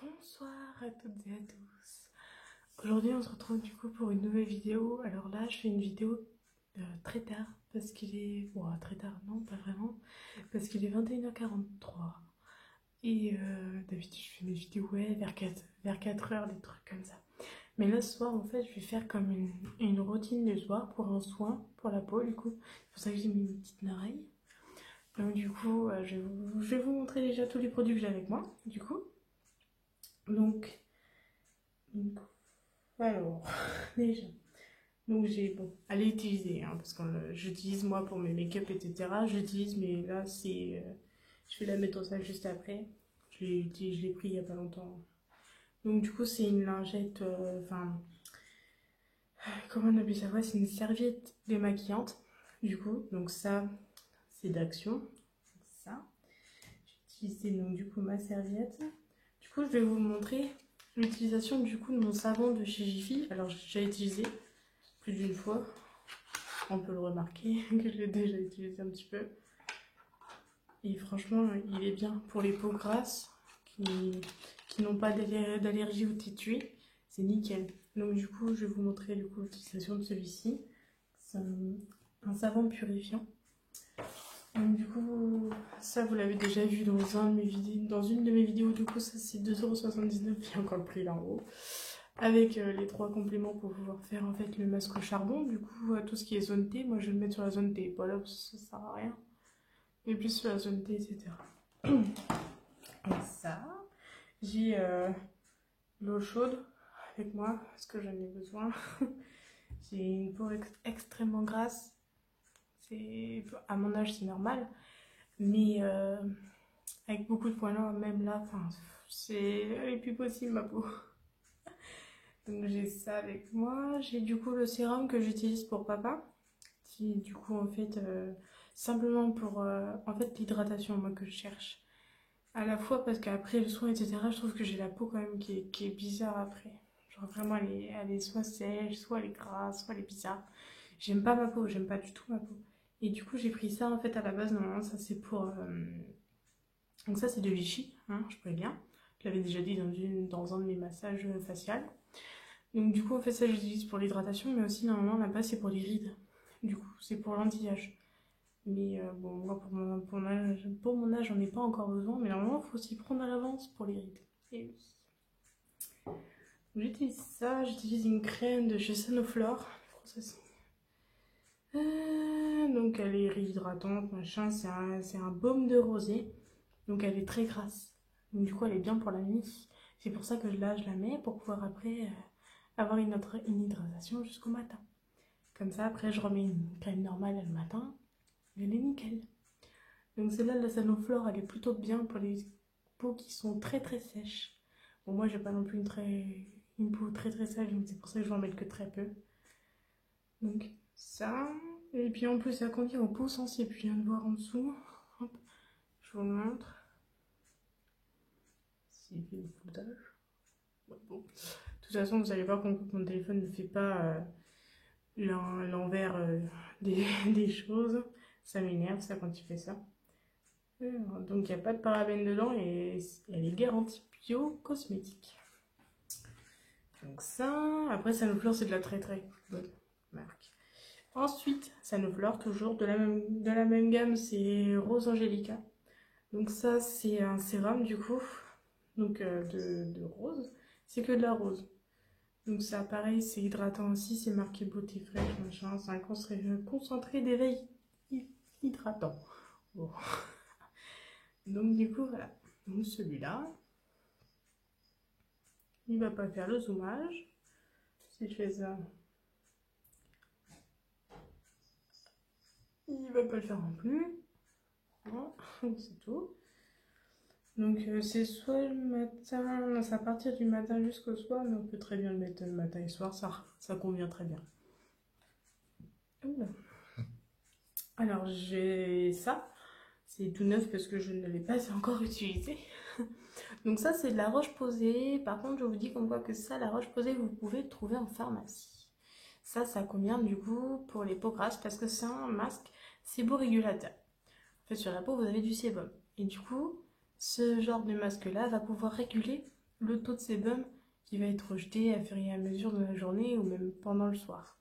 Bonsoir à toutes et à tous. Aujourd'hui on se retrouve du coup pour une nouvelle vidéo. Alors là je fais une vidéo très tard parce qu'il est... Bon, très tard non, pas vraiment. Parce qu'il est 21h43. Et d'habitude je fais mes vidéos ouais, vers 4h, des trucs comme ça. Mais là ce soir en fait je vais faire comme une routine du soir pour un soin pour la peau du coup. C'est pour ça que j'ai mis une petite oreille. Donc du coup je vais vous montrer déjà tous les produits que j'ai avec moi du coup. Donc alors, déjà. Donc j'ai, bon, à l'utiliser, hein, parce que j'utilise moi pour mes make-up, etc. J'utilise, mais là, je vais la mettre au sac juste après. Je l'ai pris il y a pas longtemps. Donc du coup, c'est une lingette, enfin, comment on appelle ça? Ouais, c'est une serviette démaquillante, du coup. Donc ça, c'est d'Action. Ça. J'ai utilisé donc du coup ma serviette. Du coup, je vais vous montrer l'utilisation du coup de mon savon de chez Jiffy. Alors j'ai utilisé plus d'une fois. On peut le remarquer que je l'ai déjà utilisé un petit peu. Et franchement, il est bien pour les peaux grasses qui n'ont pas d'allergie au tétoué. C'est nickel. Donc du coup, je vais vous montrer du coup l'utilisation de celui-ci. C'est un savon purifiant. Donc du coup, ça vous l'avez déjà vu dans dans une de mes vidéos. Du coup, ça c'est 2,79 €. Il y a encore le prix là en haut. Avec les 3 compléments pour pouvoir faire en fait le masque au charbon. Du coup, tout ce qui est zone T, moi je vais le mettre sur la zone T. Voilà, ça sert à rien. Et plus sur la zone T, etc. Et ça, j'ai l'eau chaude avec moi parce que j'en ai besoin. J'ai une peau extrêmement grasse. À mon âge, c'est normal. Mais avec beaucoup de points noirs, même là, elle est plus possible ma peau. Donc j'ai ça avec moi. J'ai du coup le sérum que j'utilise pour papa. Qui du coup en fait simplement pour en fait l'hydratation moi que je cherche. À la fois parce qu'après le soin etc. je trouve que j'ai la peau quand même qui est bizarre après. Genre vraiment elle est soit sèche, soit elle est grasse, soit elle est bizarre. J'aime pas ma peau, j'aime pas du tout ma peau. Et du coup j'ai pris ça en fait à la base, normalement ça c'est pour... Donc ça c'est de Vichy, hein, je préviens. Je l'avais déjà dit dans un de mes massages faciaux. Donc du coup, en fait, ça j'utilise pour l'hydratation, mais aussi normalement là-bas c'est pour les rides. Du coup, c'est pour l'anti-âge. Mais bon, moi pour mon âge, j'en ai pas encore besoin, mais normalement, il faut s'y prendre à l'avance pour les rides. Et oui. J'utilise ça, j'utilise une crème de chez Sanoflore. Donc elle est réhydratante, machin, c'est un baume de rosée. Donc elle est très grasse. Donc du coup, elle est bien pour la nuit. C'est pour ça que là, je la mets pour pouvoir après avoir une hydratation jusqu'au matin. Comme ça, après, je remets une crème normale le matin. Elle est nickel. Donc celle-là, la Sanoflore, elle est plutôt bien pour les peaux qui sont très très sèches. Bon, moi, j'ai pas non plus une peau très très sèche, donc c'est pour ça que je vais en mettre que très peu. Donc ça. Et puis en plus, ça convient aux peaux sensibles. Je viens de voir en dessous. Hop, je vous le montre. S'il fait le foutage. Ouais, bon. De toute façon, vous allez voir que mon téléphone ne fait pas l'envers des choses. Ça m'énerve ça quand il fait ça. Donc il n'y a pas de parabènes dedans et elle est garantie bio cosmétique. Donc ça, après Sanoflore c'est de la très très bonne marque. Ensuite, Sanoflore toujours de la même gamme, c'est Rose Angelica. Donc ça c'est un sérum du coup, donc de rose, c'est que de la rose. Donc ça pareil, c'est hydratant aussi, c'est marqué beauté fraîche, machin, c'est un concentré d'éveil hydratant. Bon. Donc du coup voilà, donc celui-là, il va pas faire le zoomage. Si je fais ça, il va pas le faire non plus. Voilà, c'est tout. Donc c'est soit le matin, c'est à partir du matin jusqu'au soir, mais on peut très bien le mettre le matin et le soir, ça convient très bien. Oula. Alors j'ai ça, c'est tout neuf parce que je ne l'ai pas encore utilisé. Donc ça c'est de la Roche-Posay. Par contre je vous dis qu'on voit que ça, la Roche-Posay, vous pouvez le trouver en pharmacie. Ça convient du coup pour les peaux grasses parce que c'est un masque séborégulateur. En fait sur la peau vous avez du sébum. Et du coup ce genre de masque là va pouvoir réguler le taux de sébum qui va être rejeté à fur et à mesure de la journée ou même pendant le soir.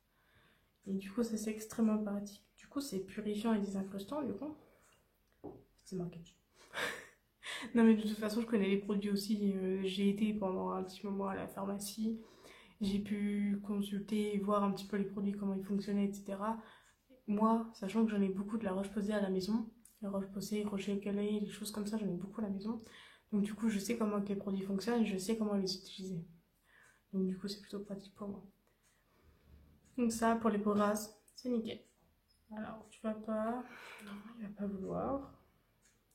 Et du coup, ça c'est extrêmement pratique. Du coup, c'est purifiant et désincrustant, du coup. C'est marqué dessus. Non, mais de toute façon, je connais les produits aussi. J'ai été pendant un petit moment à la pharmacie. J'ai pu consulter et voir un petit peu les produits, comment ils fonctionnaient, etc. Moi, sachant que j'en ai beaucoup de la Roche-Posay à la maison, la Roche-Posay, Rocher-Calais, des choses comme ça, j'en ai beaucoup à la maison. Donc du coup, je sais comment que les produits fonctionnent et je sais comment les utiliser. Donc du coup, c'est plutôt pratique pour moi. Donc ça, pour les peaux grasses, c'est nickel. Alors, tu vas pas... Non, il va pas vouloir.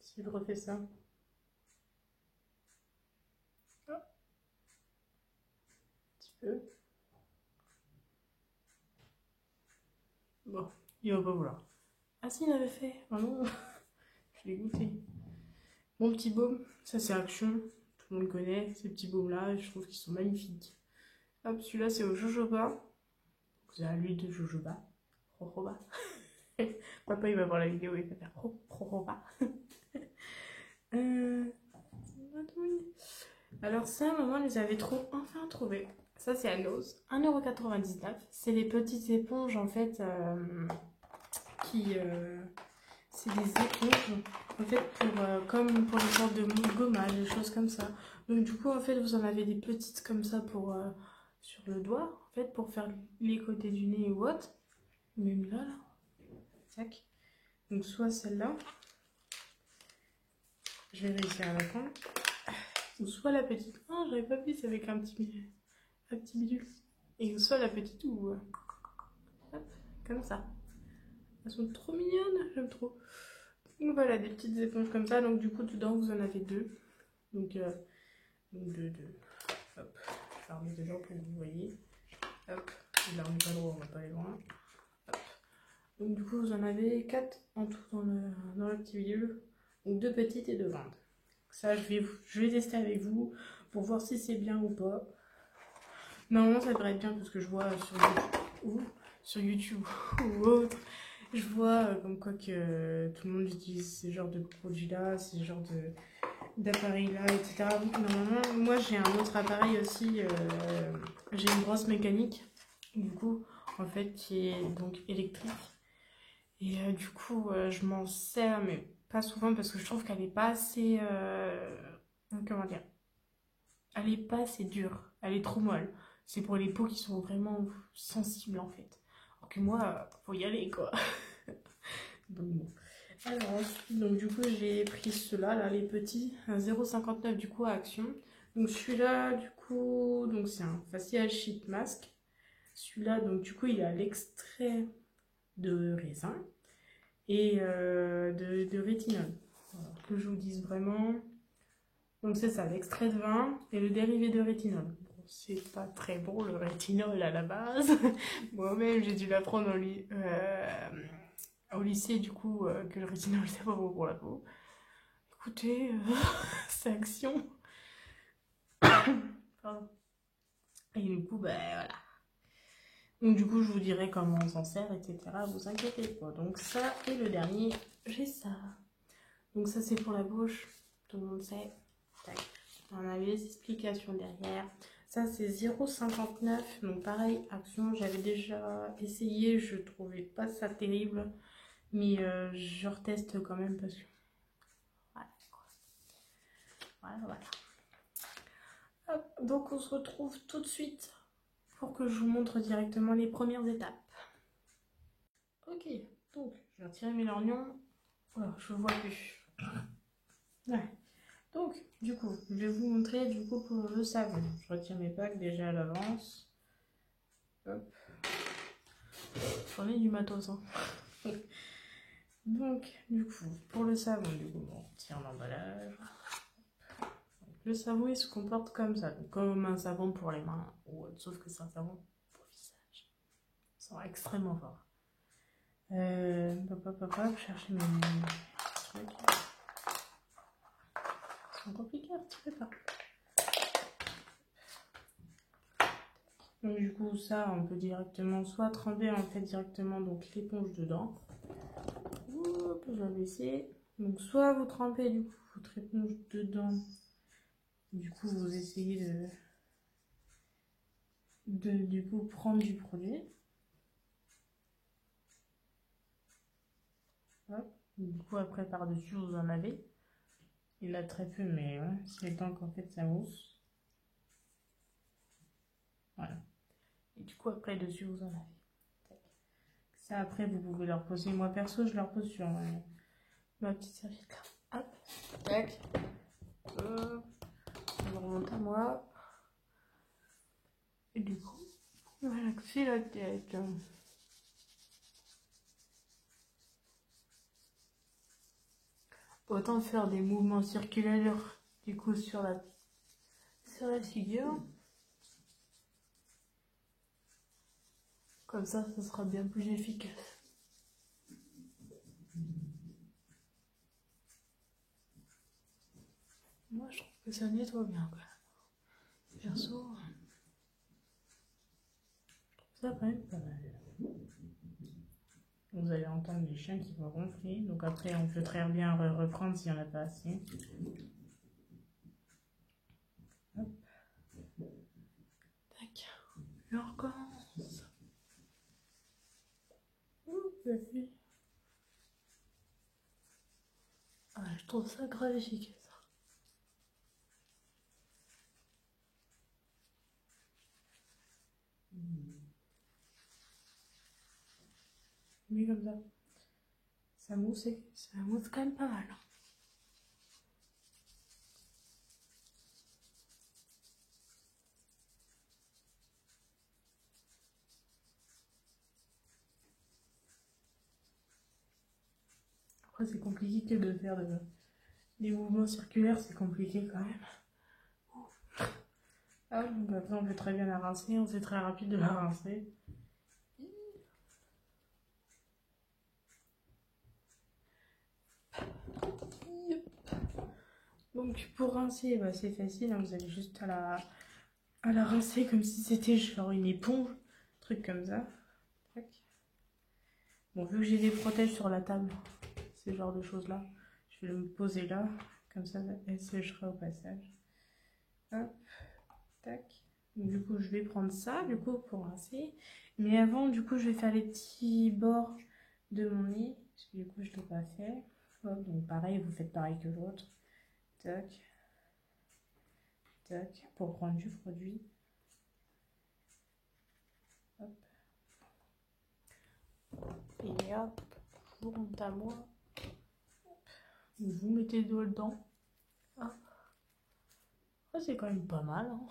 Si je refais ça. Hop, un petit peu. Bon, il va pas vouloir. Ah si, il avait fait. Ah non, je l'ai goûté. Mon petit baume, ça c'est Action. Tout le monde connaît ces petits baumes-là et je trouve qu'ils sont magnifiques. Hop, celui-là c'est au jojoba. C'est à l'huile de jojoba. Jojoba. Papa il va voir la vidéo et il va faire jojoba. Alors ça, maman les avait enfin trouvé. Ça c'est à Nose, 1,99 €. C'est les petites éponges en fait c'est des éponges en fait comme pour les sortes de gommage, des choses comme ça. Donc du coup en fait vous en avez des petites comme ça pour sur le doigt en fait pour faire les côtés du nez ou autre. Même là. Tac. Donc soit celle-là. Je vais réussir à la prendre. Ou soit la petite. Ah, j'avais pas vu, c'est avec un petit bidule. Et soit la petite ou hop, comme ça. Elles sont trop mignonnes, j'aime trop. Donc voilà, des petites éponges comme ça. Donc du coup, dedans, vous en avez deux. Donc deux. Hop, je la remets dedans pour que vous voyez. Hop, je la remets pas loin, on va pas aller loin. Hop. Donc du coup, vous en avez 4 en tout dans le petit bidule. Donc 2 petites et 2 grandes. Ça, je vais tester avec vous pour voir si c'est bien ou pas. Normalement, ça devrait être bien parce que je vois sur YouTube ou autre, je vois comme quoi que tout le monde utilise ce genre de produits-là, ce genre d'appareils-là, etc. Donc, normalement, moi j'ai un autre appareil aussi, j'ai une brosse mécanique, du coup, en fait, qui est donc électrique. Et du coup, je m'en sers, mais pas souvent parce que je trouve qu'elle est pas assez. Comment dire? Elle est pas assez dure, elle est trop molle. C'est pour les peaux qui sont vraiment sensibles en fait. Alors que moi, faut y aller quoi. Donc bon. Alors ensuite, donc du coup, j'ai pris ceux-là, là, les petits, un 0,59 du coup à Action. Donc celui-là, du coup, donc c'est un facial sheet mask. Celui-là, donc du coup, il a l'extrait de raisin et de rétinol. Alors, que je vous dise vraiment. Donc c'est ça, l'extrait de vin et le dérivé de rétinol. Bon, c'est pas très bon le rétinol à la base. Moi-même, j'ai dû l'apprendre au lycée, du coup, que le rétinol, c'est pas bon pour la peau. Écoutez, c'est Action. Pardon. Et du coup, ben voilà. Donc du coup, je vous dirai comment on s'en sert, etc. Vous inquiétez pas. Donc ça, et le dernier, j'ai ça. Donc ça, c'est pour la bouche. Tout le monde sait. Tac. On a les explications derrière. Ça, c'est 0,59. Donc pareil, Action, j'avais déjà essayé. Je trouvais pas ça terrible. Mais je reteste quand même parce que... Voilà, quoi. Voilà. Hop, donc on se retrouve tout de suite pour que je vous montre directement les premières étapes. Ok, donc je vais retirer mes lorgnons. Voilà, je ne vois plus. Ouais. Donc, du coup, je vais vous montrer du coup pour le savon. Je retire mes packs déjà à l'avance. Hop. J'en ai du matos, hein. Donc, du coup, pour le savon, du coup, on retire l'emballage. Le savon, il se comporte comme ça, donc comme un savon pour les mains, sauf que c'est un savon pour le visage. Il sent extrêmement fort. Chercher mes trucs. Ils sont compliqués un petit peu pas. Donc du coup, ça, on peut directement soit tremper en fait directement donc l'éponge dedans. Hop, je vais laisser. Donc soit vous trempez du coup votre éponge dedans Du coup, vous essayez du coup prendre du produit. Hop. Du coup, après, par-dessus, vous en avez. Il a très peu, mais ouais, c'est le temps qu'en fait ça mousse. Voilà. Et du coup, après, dessus, vous en avez. Tac. Ça, après, vous pouvez leur poser. Moi, perso, je leur pose sur ma petite serviette là. Hop. Tac. Hop. Je remonte à moi. Et du coup, voilà, c'est la tête. Autant faire des mouvements circulaires, du coup, sur la figure. Comme ça sera bien plus efficace. Moi, je trouve que ça nettoie bien, quoi. Perso, ça quand même pas mal. Vous allez entendre les chiens qui vont ronfler. Donc après, on peut très bien reprendre s'il n'y en a pas assez. Hop. Tac. Et on recommence. Ah, je trouve ça grave efficace. Mais comme ça, ça mousse quand même pas mal. Après, c'est compliqué de faire des mouvements circulaires, c'est compliqué quand même. Ah, donc après, on peut très bien la rincer, c'est très rapide de la rincer. Donc pour rincer, bah, c'est facile, hein, vous allez juste à la rincer comme si c'était genre une éponge, truc comme ça. Tac. Bon, vu que j'ai des protèges sur la table, ce genre de choses là, je vais me poser là, comme ça elle séchera au passage. Hop, tac. Donc, du coup, je vais prendre ça du coup pour rincer. Mais avant, du coup, je vais faire les petits bords de mon nez, parce que du coup, je ne l'ai pas fait. Hop, donc pareil, vous faites pareil que l'autre. Tac. Tac, pour prendre du produit. Hop. Et hop, je vous remonte à moi. Vous mettez le doigt dedans. Ah, c'est quand même pas mal. Hein.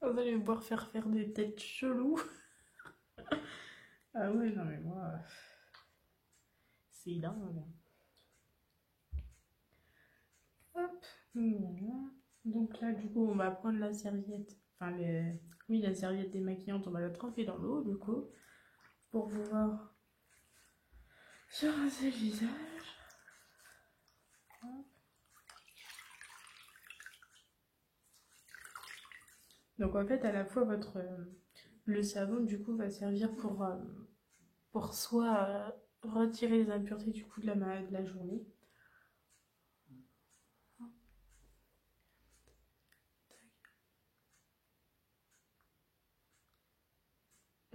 Vous allez me voir faire des têtes cheloues. Ah ouais, non mais moi, c'est dingue. Hop, voilà. Donc là, du coup, on va prendre la serviette. Enfin, oui, la serviette démaquillante, on va la tremper dans l'eau, du coup, pour pouvoir se rincer le visage. Hop. Donc en fait, à la fois, le savon, du coup, va servir pour soit retirer les impuretés du coup de la journée.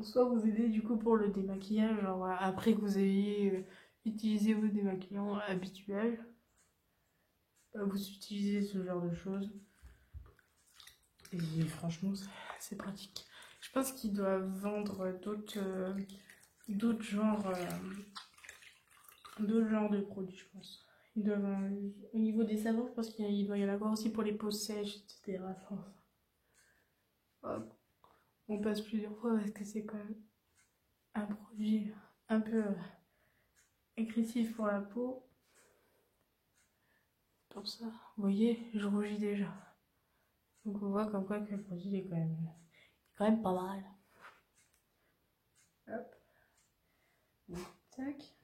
Soit vous aider du coup pour le démaquillage, genre après que vous ayez utilisé vos démaquillants habituels, vous utilisez ce genre de choses. Et franchement, c'est pratique. Je pense qu'ils doivent vendre d'autres genres, d'autres genres de produits, je pense. Ils doivent, au niveau des savons, je pense qu'il doit y en avoir aussi pour les peaux sèches, etc. Enfin, hop. On passe plusieurs fois parce que c'est quand même un produit un peu agressif pour la peau. Pour ça, vous voyez, je rougis déjà. Donc on voit comme quoi que le produit est quand même pas mal. Hop. Donc, tac.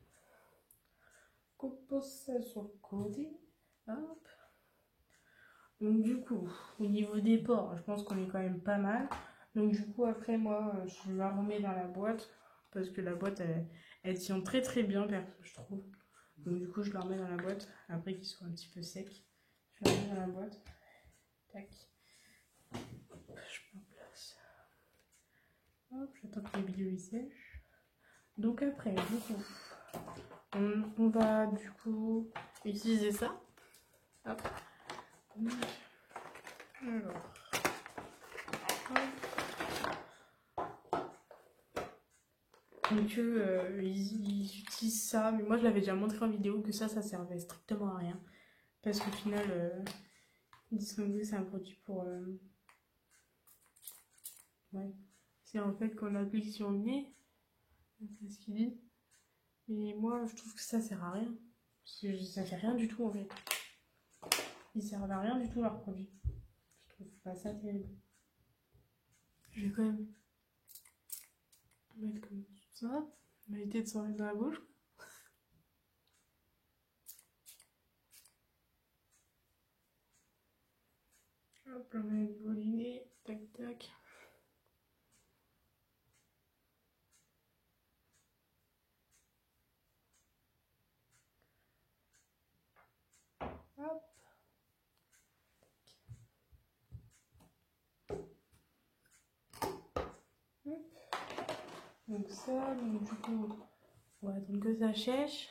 On pose ça sur le côté. Hop. Donc du coup, au niveau des pores, je pense qu'on est quand même pas mal. Donc du coup, après moi, je la remets dans la boîte. Parce que la boîte, elle tient très très bien, perso, je trouve. Donc du coup, je la remets dans la boîte. Après qu'il soit un petit peu sec, je la remets dans la boîte. Tac. Je mets en place. Hop, j'attends que les vidéos ils sèchent. Donc après, du coup, on va du coup utiliser ça. Hop. Alors. Donc ils utilisent ça, mais moi je l'avais déjà montré en vidéo que ça servait strictement à rien. Parce qu'au final, ils disent que c'est un produit pour... ouais. C'est en fait qu'on l'applique sur le nez, c'est ce qu'ils disent. Mais moi je trouve que ça sert à rien. Parce que ça fait rien du tout en fait. Ils servent à rien du tout leurs produits. Je trouve pas ça terrible. Je vais quand même mettre comme ça, m'éviter de s'en mettre dans la bouche. Hop, on va mettre voliner, tac tac. Hop. Donc ça, donc du coup, on va attendre que ça sèche.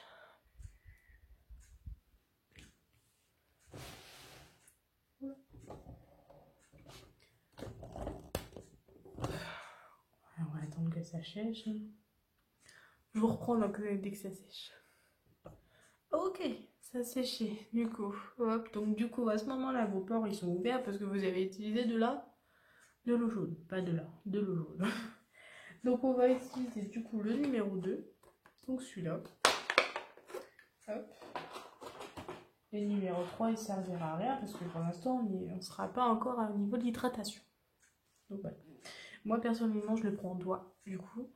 On va attendre que ça sèche. Je vous reprends donc, dès que ça sèche. Ok, ça a séché, du coup. Hop, donc du coup, à ce moment-là, vos pores, ils sont ouverts parce que vous avez utilisé de l'eau chaude. Pas de l'eau chaude. Donc on va utiliser du coup le numéro 2. Donc celui-là. Hop. Et le numéro 3, il servira à rien parce que pour l'instant, on ne sera pas encore à un niveau d'hydratation. Donc voilà. Moi, personnellement, je le prends en doigt, du coup.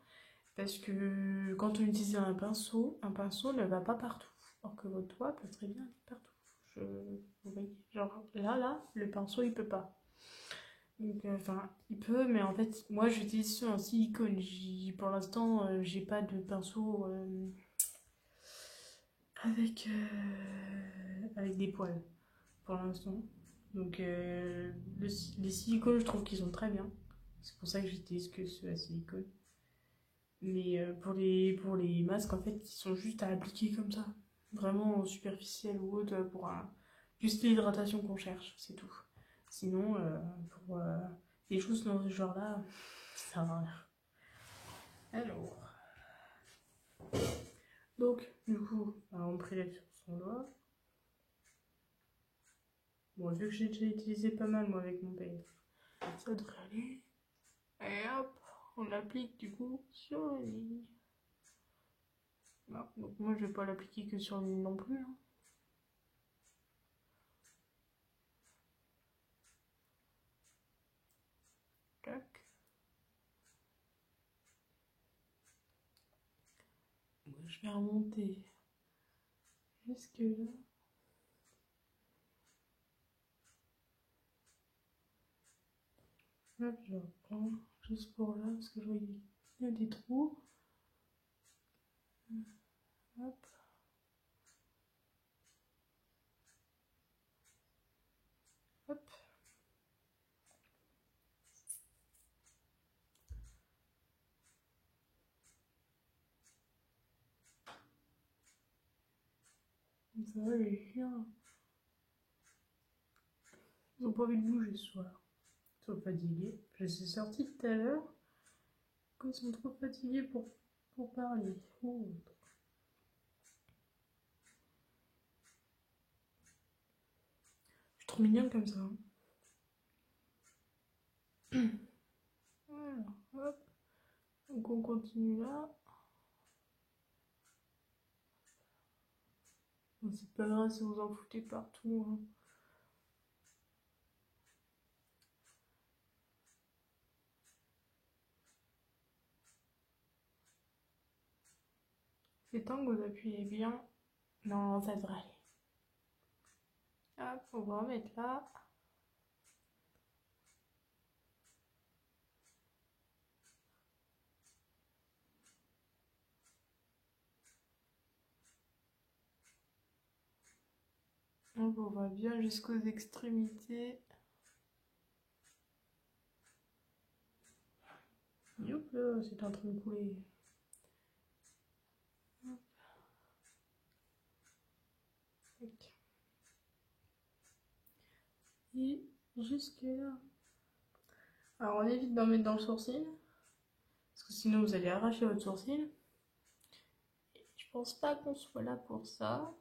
Parce que quand on utilise un pinceau ne va pas partout. Alors que votre doigt peut très bien aller partout. Vous voyez, genre là, le pinceau, il peut pas. Donc, enfin, il peut, mais en fait, moi, j'utilise ça en silicone. Pour l'instant, j'ai pas de pinceau avec des poils, pour l'instant. Donc, les silicones, je trouve qu'ils sont très bien. C'est pour ça que j'utilise que ceux à silicone. Mais pour les masques, en fait, ils sont juste à appliquer comme ça. Vraiment superficiel ou autre, pour juste l'hydratation qu'on cherche, c'est tout. Sinon, pour des choses dans ce genre-là, ça va rien. Alors. Donc, du coup, on prélève sur son doigt. Bon, vu que j'ai déjà utilisé pas mal, moi, avec mon peigne, ça devrait aller. Et hop, on l'applique du coup sur le nez. Non, donc moi je vais pas l'appliquer que sur le nez non plus. Hein. Tac. Moi je vais remonter jusque là. Hop, je reprends juste pour là parce que je vois qu'il y a des trous. Hop. Hop. Comme ça, les chiens, ils ont pas envie de bouger ce soir. Ils sont fatigués. Je suis sortie tout à l'heure. Ils sont trop fatigués pour parler. Oh. Je suis trop mignonne comme ça. Hein. Voilà, hop. Donc on continue là. Bon, c'est pas grave si vous en foutez partout, hein. C'est tant que vous appuyez bien. Non, ça devrait aller. Hop, on va remettre là. Donc on va bien jusqu'aux extrémités. Youp là, c'est en train de couler. Tac. Et jusque là. Alors on évite d'en mettre dans le sourcil. Parce que sinon vous allez arracher votre sourcil. Et je pense pas qu'on soit là pour ça.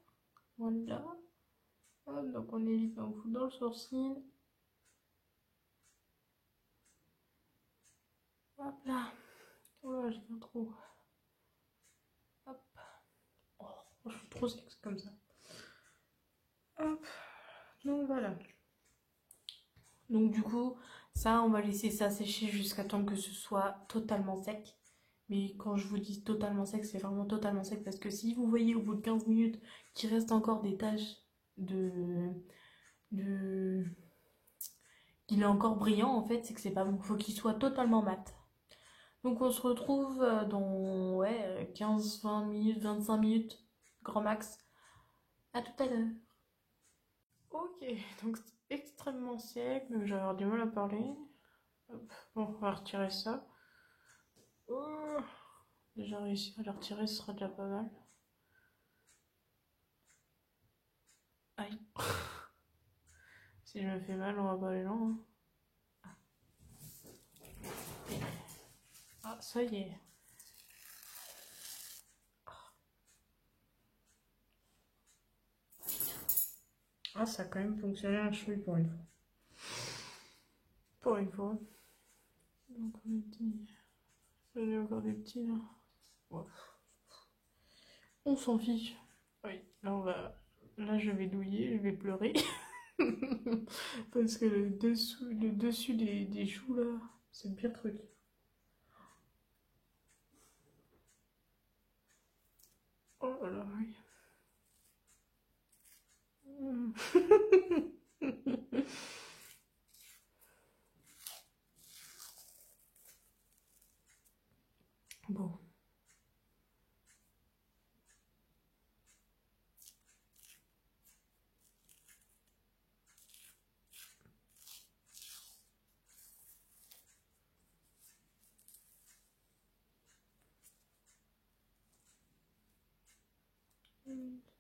Voilà. Hop, donc on évite d'en foutre dans le sourcil. Hop là. Oh là, j'ai un trou. Hop. Oh, je suis trop sexe comme ça. Hop. Donc voilà. Donc du coup, ça, on va laisser ça sécher jusqu'à temps que ce soit totalement sec. Mais quand je vous dis totalement sec, c'est vraiment totalement sec. Parce que si vous voyez au bout de 15 minutes qu'il reste encore des taches de... qu'il est encore brillant, en fait, c'est que c'est pas bon. Il faut qu'il soit totalement mat. Donc on se retrouve dans ouais, 15, 20 minutes, 25 minutes, grand max. À tout à l'heure. Ok, donc c'est extrêmement sec, donc j'ai avoir du mal à parler. Hop. Bon, on va retirer ça. Oh, déjà réussi à le retirer, ce sera déjà pas mal. Aïe. Si je me fais mal, on va pas aller loin, hein. Ah, ça y est. Ah, ça a quand même fonctionné un chouille pour une fois. Pour une fois. Donc on est dit. J'en ai encore des petits là. Ouais. On s'en fiche. Oui, là on va. Là je vais douiller, je vais pleurer. Parce que le dessus des joues là, c'est le pire truc. Oh là là, oui. Bon.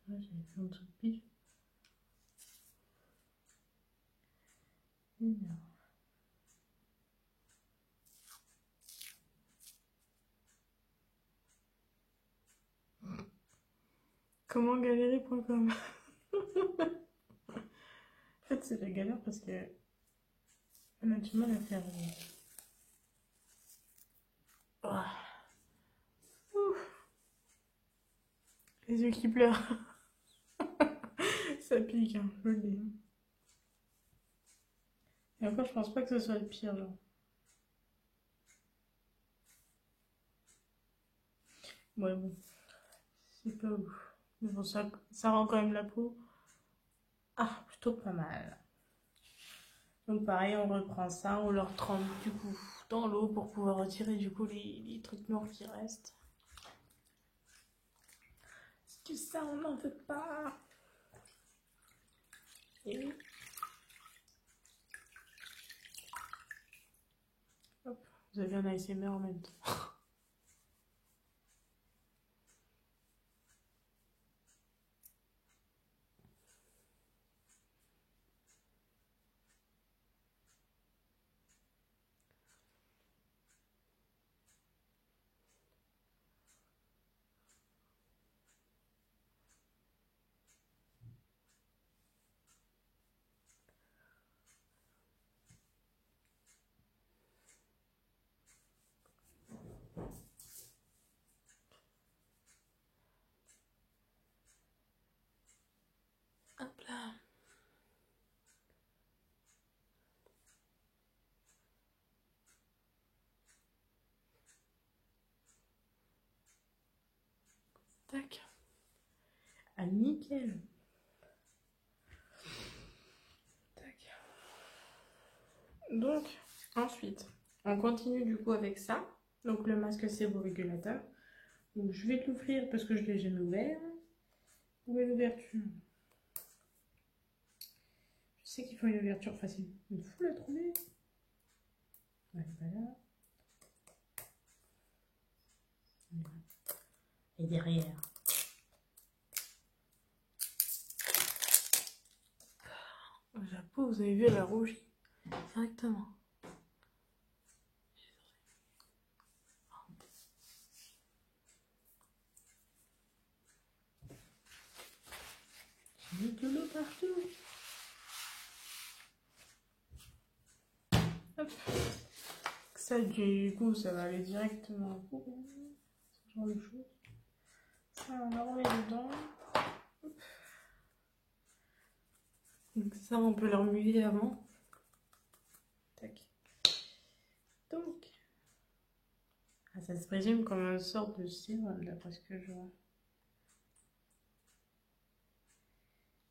J'avais fait un truc pif. Non. Comment galérer.com. En fait, c'est la galère parce que on a du mal à faire. Ah. Les yeux qui pleurent. Ça pique, hein, je le dis. Et encore, je pense pas que ce soit le pire, genre. Ouais, bon, c'est pas ouf. Mais bon, ça rend quand même la peau. Ah, plutôt pas mal. Donc pareil, on reprend ça, on le retrempe du coup dans l'eau pour pouvoir retirer du coup les trucs noirs qui restent. Parce que ça, on n'en veut pas. Et oui. Hop, vous avez un ASMR en même temps. Tac. Ah, nickel. Tac. Donc, ensuite, on continue du coup avec ça. Donc, le masque séborégulateur. Donc, je vais l'ouvrir parce que je ne l'ai jamais ouvert. Où est l'ouverture? Je sais qu'il faut une ouverture facile. Il faut la trouver. Elle est pas là. Et derrière. La peau, vous avez vu, elle a rougi. Directement. J'ai mis de l'eau partout. Hop. Ça, du coup, ça va aller directement au four. Ce genre de choses. Ça, on la remet dedans. Hop. Donc ça, on peut le remuer avant. Tac. Donc, ah, ça se présume comme une sorte de cire, d'après ce que je vois.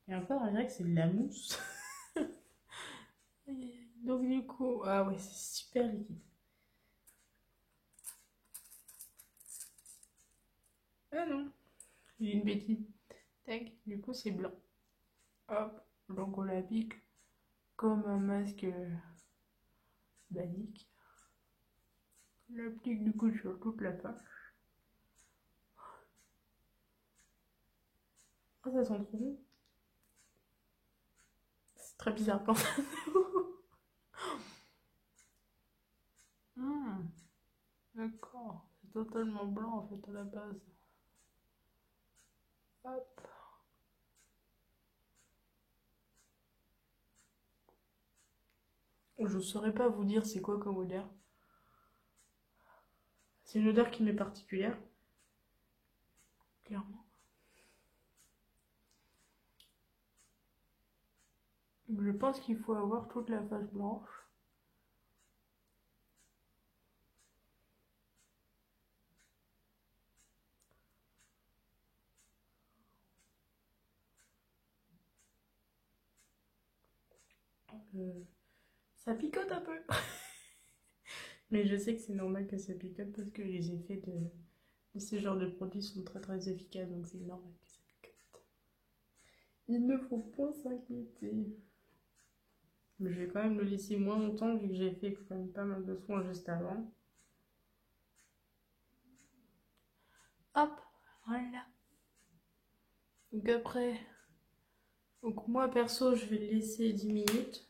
Et encore, on dirait que c'est de la mousse. Donc du coup, ah ouais, c'est super liquide. Ah non, j'ai une bêtise. Tac, du coup c'est blanc. Hop, donc on l'applique comme un masque basique. On l'applique du coup sur toute la face. Oh, ça sent trop bon. C'est très bizarre quand ça. D'accord, c'est totalement blanc en fait à la base. Hop. Je saurais pas vous dire c'est quoi comme odeur. C'est une odeur qui m'est particulière. Clairement. Je pense qu'il faut avoir toute la face blanche. Ça picote un peu. Mais je sais que c'est normal que ça picote parce que les effets de ce genre de produits sont très très efficaces. Donc c'est normal que ça picote. Il ne faut pas s'inquiéter. Mais je vais quand même le laisser moins longtemps vu que j'ai fait quand même pas mal de soins juste avant. Hop, voilà. Donc après, donc moi perso je vais le laisser 10 minutes.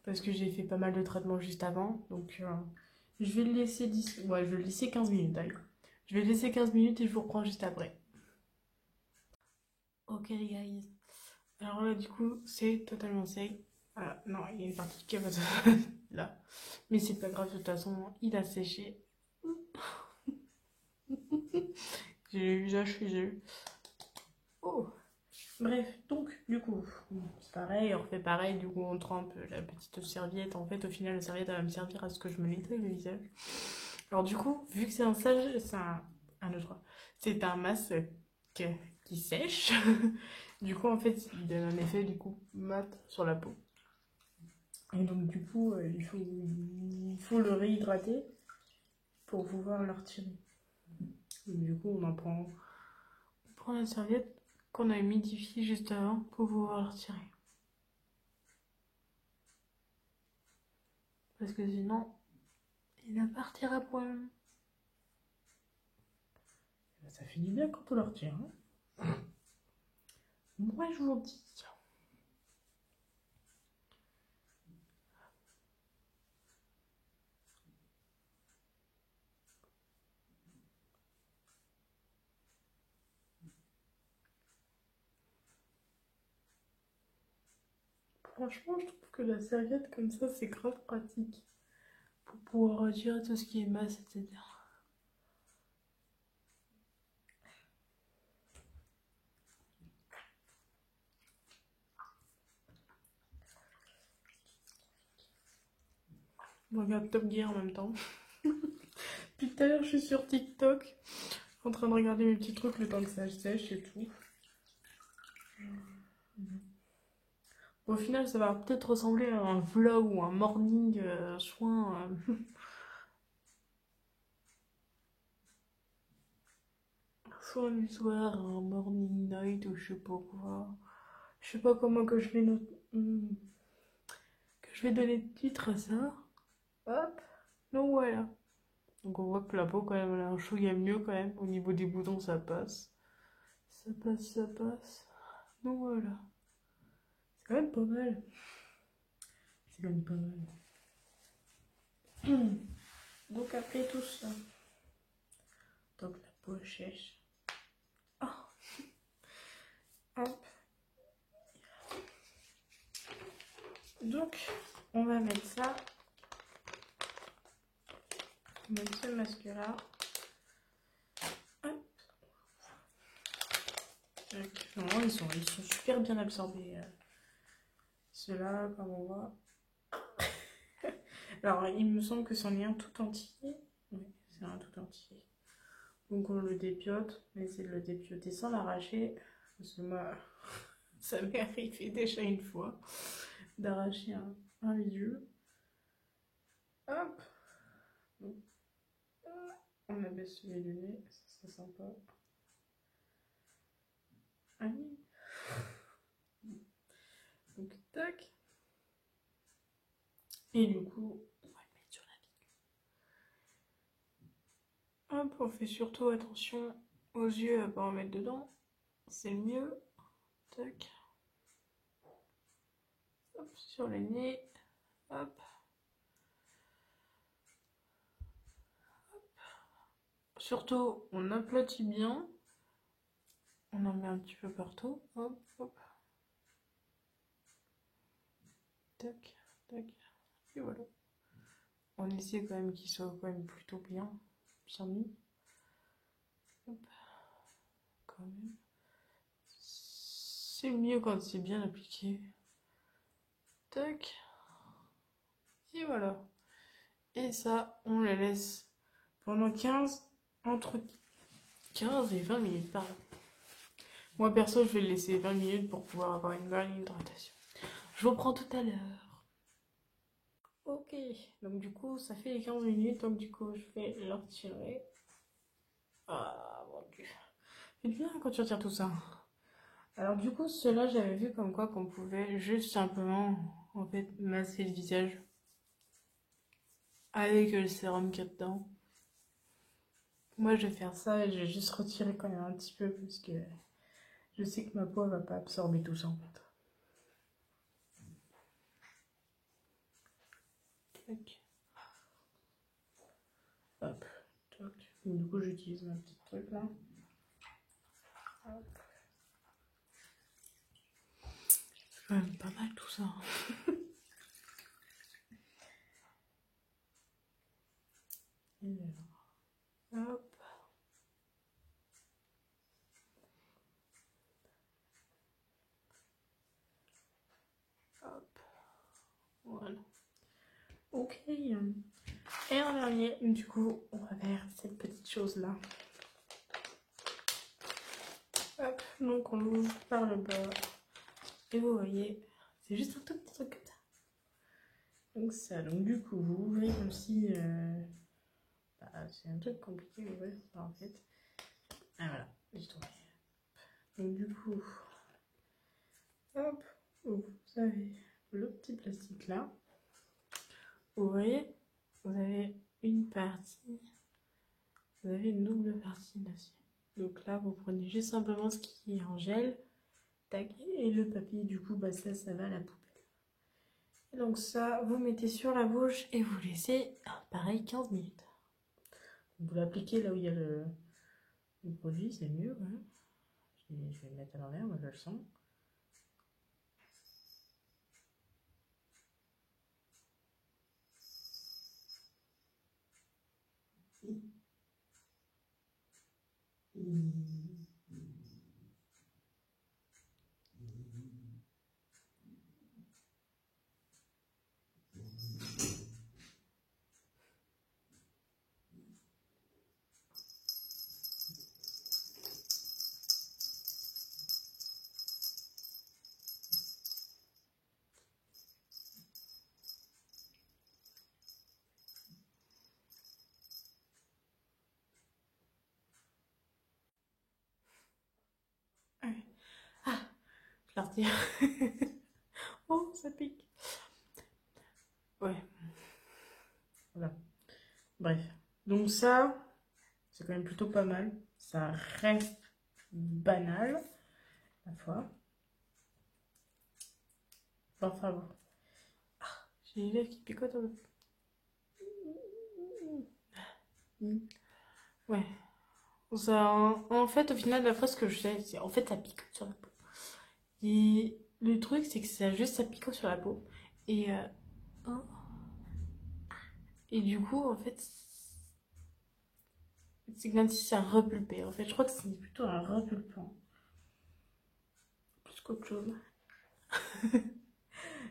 Parce que j'ai fait pas mal de traitements juste avant. Donc je vais le laisser 10... Ouais, je vais le laisser 15 minutes d'ailleurs. Je vais le laisser 15 minutes et je vous reprends juste après. Ok les guys. Alors là du coup c'est totalement sec. Ah, non, il y a une partie qui va là. Mais c'est pas grave, de toute façon il a séché. J'ai le visage frisé. Oh. Bref, donc du coup, c'est pareil, on refait pareil, du coup on trempe la petite serviette. En fait au final la serviette elle va me servir à ce que je me nettoie le visage. Alors du coup, vu que c'est un sage, c'est un masque qui sèche, du coup en fait il donne un effet du coup mat sur la peau. Et donc du coup il faut le réhydrater pour pouvoir le retirer. Et du coup on prend la serviette qu'on a humidifiée juste avant pour pouvoir le retirer. Parce que sinon il va partir à poil. Ça finit bien quand on le retire. Hein. Moi je vous dis. Franchement, je trouve que la serviette comme ça, c'est grave pratique pour pouvoir retirer tout ce qui est masse, etc. On regarde Top Gear en même temps. Depuis tout à l'heure, je suis sur TikTok, en train de regarder mes petits trucs le temps que ça sèche et tout. Au final, ça va peut-être ressembler à un vlog ou un morning soin. Soit le soir, un morning night ou je sais pas quoi. Je sais pas comment que je vais que je vais donner de titre à ça. Hop. Donc voilà. Donc on voit que la peau quand même elle a un chouïa mieux quand même. Au niveau des boutons ça passe. Ça passe, ça passe. Donc voilà. C'est quand même pas mal. C'est quand même pas mal. Donc après tout ça. Donc la peau sèche. Oh. Hop. Donc on va mettre ça. On va mettre ce mascara. Hop. Vraiment, ils sont super bien absorbés. Ceux-là, comme on voit. Alors, il me semble que c'en est un tout entier. Oui, c'est un tout entier. Donc, on le dépiote. On essaie de le dépioter sans l'arracher. Parce que moi, ça m'est arrivé déjà une fois d'arracher un visuel. Hop. Donc, on abaisse le nez. Ça serait sympa. Allez. Donc, tac. Et du coup, on va le mettre sur la bille. Hop, on fait surtout attention aux yeux à pas en mettre dedans. C'est le mieux. Tac. Hop, sur le nez. Hop. Surtout, on aplatit bien. On en met un petit peu partout. Hop, hop. Tac, tac. Et voilà. On essaie quand même qu'il soit quand même plutôt bien mis. Hop. Quand même. C'est mieux quand c'est bien appliqué. Tac. Et voilà. Et ça, on le laisse pendant entre 15 et 20 minutes par là. Moi perso, je vais le laisser 20 minutes pour pouvoir avoir une bonne hydratation. Je vous reprends tout à l'heure. Ok, donc du coup, ça fait les 15 minutes, donc du coup, je vais le retirer. Ah, mon dieu. C'est bien quand tu retires tout ça. Alors du coup, ceux-là, j'avais vu comme quoi qu'on pouvait juste simplement, en fait, masser le visage avec le sérum qu'il y a dedans. Moi, je vais faire ça et je vais juste retirer quand même un petit peu parce que je sais que ma peau va pas absorber tout ça en fait. Tac. Hop. Tac. Donc, du coup, j'utilise mon petit truc là. Hop. C'est quand même pas mal tout ça. Et alors. Hop. Hop. Voilà. Ok. Et en dernier, du coup, on va faire cette petite chose là. Hop. Donc on l'ouvre par le bas. Et vous voyez, c'est juste un tout petit truc comme ça. Donc ça, donc du coup, vous ouvrez comme si... c'est un truc compliqué, vous voyez, ça en fait. Ah voilà, j'ai trouvé. Donc du coup, hop, vous avez le petit plastique là. Vous voyez, vous avez une partie, vous avez une double partie d'acier. Donc là, vous prenez juste simplement ce qui est en gel, tac, et le papier, du coup, bah ça va à la poubelle. Et donc ça, vous mettez sur la bouche et vous laissez, pareil, 15 minutes. Vous l'appliquez là où il y a le produit, c'est mieux. Voilà. Je vais le mettre à l'envers, moi je le sens. la retire. Oh, ça pique. Ouais, voilà. Bref. Donc ça, c'est quand même plutôt pas mal. Ça reste banal, la foi. Enfin bon. J'ai les lèvres qui picotent un peu. Ouais. Ça, en fait, au final, d'après ce que je sais, c'est en fait ça picote sur la peau. Et le truc, c'est que ça picote sur la peau. Et, hein, et du coup, en fait, c'est comme si ça repulpait. En fait, je crois que c'est plutôt un repulpant. Plus qu'autre chose.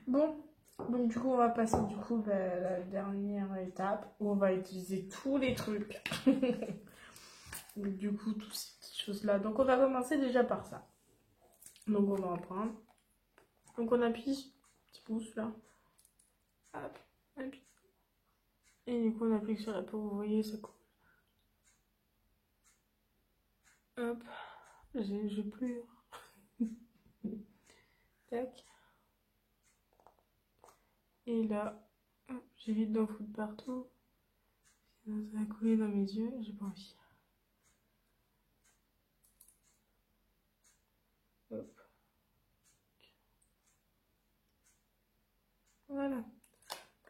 Bon, donc du coup, on va passer du coup à la dernière étape où on va utiliser tous les trucs. Donc, du coup, toutes ces petites choses-là. Donc, on va commencer déjà par ça. Donc, on va en prendre. Donc, on appuie, petit pouce là. Hop, appuie. Et du coup, on applique sur la peau, vous voyez, ça coule. Hop, je pleure. Tac. Et là, j'évite d'en foutre partout. Sinon, ça va couler dans mes yeux, j'ai pas envie. Hop. Voilà.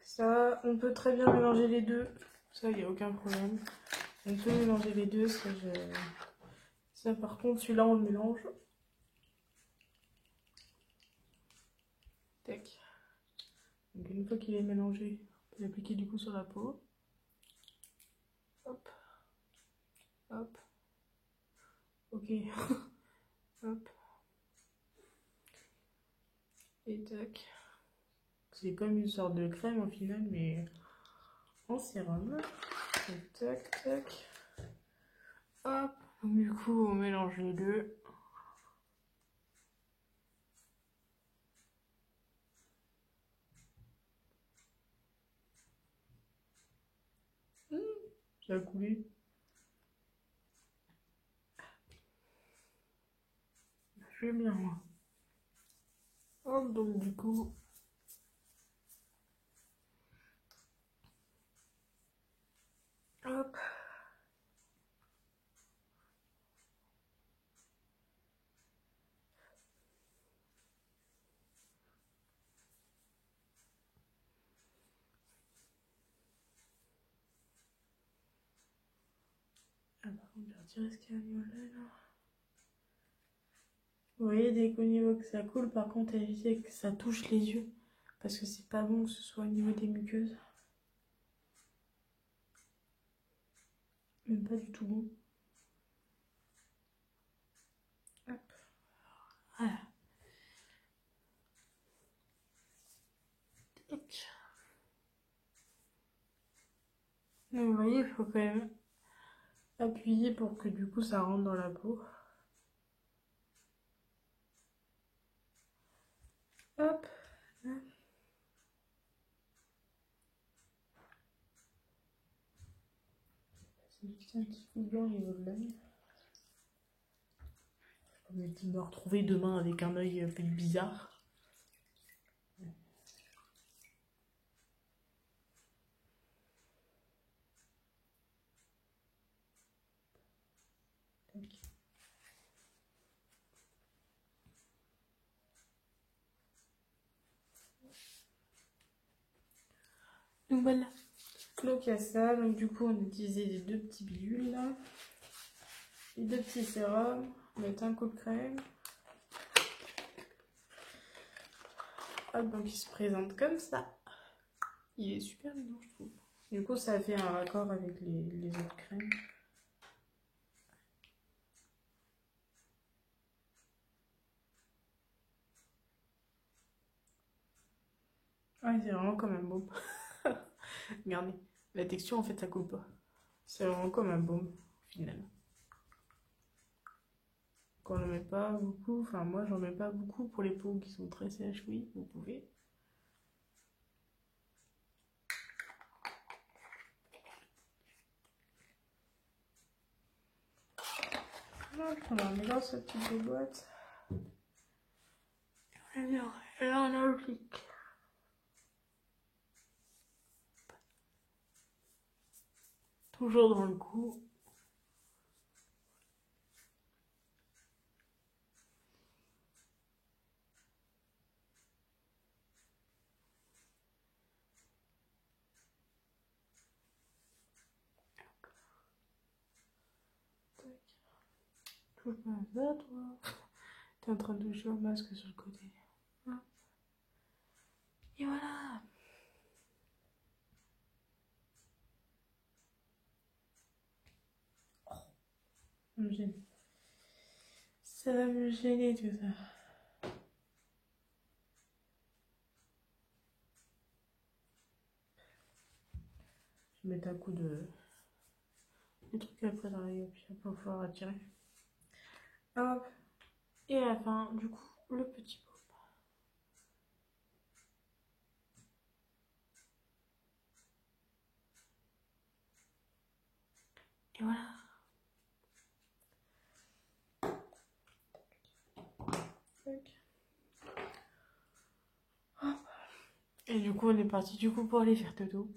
Ça, on peut très bien mélanger les deux. Ça, il n'y a aucun problème. On peut mélanger les deux. Ça par contre, celui-là, on le mélange. Tac. Donc, une fois qu'il est mélangé, on peut l'appliquer du coup sur la peau. Hop. Hop. Ok. Hop. Et tac. C'est comme une sorte de crème au final, mais en sérum. Et tac, tac. Hop. Donc, du coup, on mélange les deux. Ça a coulé. J'aime bien, moi. Hop, donc du coup... Hop. Ah, par contre, je vais retirer ce qu'il y a au niveau là. Vous voyez, dès qu'au niveau que ça coule, par contre, évitez que ça touche les yeux. Parce que c'est pas bon que ce soit au niveau des muqueuses. Même pas du tout bon. Hop. Voilà. Tac. Donc, vous voyez, il faut quand même appuyer pour que du coup ça rentre dans la peau. Hop. C'est juste un petit coup de blanc au niveau de l'œil. Je vais me retrouver demain avec un œil un peu bizarre. Donc voilà. Donc il y a ça. Donc du coup on a utilisé les deux petits bidules là. Les deux petits sérums. On met un coup de crème. Hop, donc il se présente comme ça. Il est super mignon je trouve. Du coup ça fait un raccord avec les autres crèmes. Ouais, c'est vraiment comme un baume. Regardez, la texture en fait ça coule pas. C'est vraiment comme un baume au final. Quand on ne met pas beaucoup, enfin moi j'en mets pas beaucoup pour les peaux qui sont très sèches, oui, vous pouvez. Hop, on en met dans cette petite boîte. Alors, là on a le clic. Toujours dans le cou. Touche pas à ça, toi. T'es en train de toucher au masque sur le côté. Hein. Et voilà. Ça me gêne. Ça va me gêner tout ça. Je vais mettre un coup de truc après dans la gueule, puis après il va falloir retirer. Hop. Et à la fin, du coup, le petit pot. Et voilà. Hop. Et du coup, on est parti du coup pour aller faire dodo.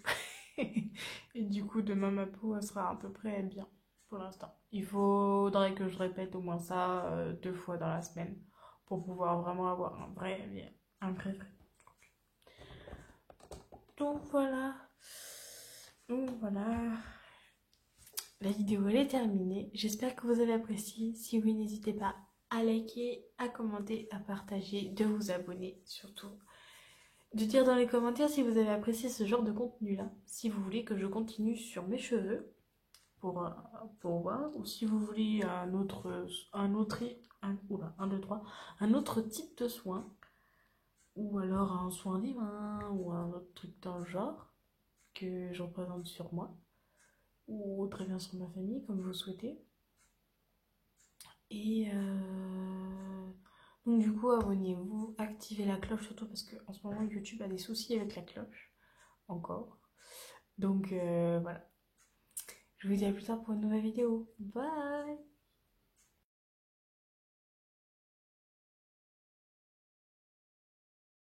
Et du coup, demain, ma peau, elle sera à peu près bien pour l'instant. Il faudrait que je répète au moins ça 2 fois dans la semaine pour pouvoir vraiment avoir un vrai. Donc voilà. Donc voilà. La vidéo elle est terminée. J'espère que vous avez apprécié. Si oui, n'hésitez pas à liker, à commenter, à partager, de vous abonner surtout. De dire dans les commentaires si vous avez apprécié ce genre de contenu là. Si vous voulez que je continue sur mes cheveux pour voir. Ou si vous voulez un autre type de soin. Ou alors un soin divin ou un autre truc dans le genre que je représente sur moi. Ou très bien sur ma famille comme vous souhaitez. Et donc du coup abonnez-vous, activez la cloche surtout parce qu'en ce moment YouTube a des soucis avec la cloche, encore. Donc voilà, je vous dis à plus tard pour une nouvelle vidéo, bye.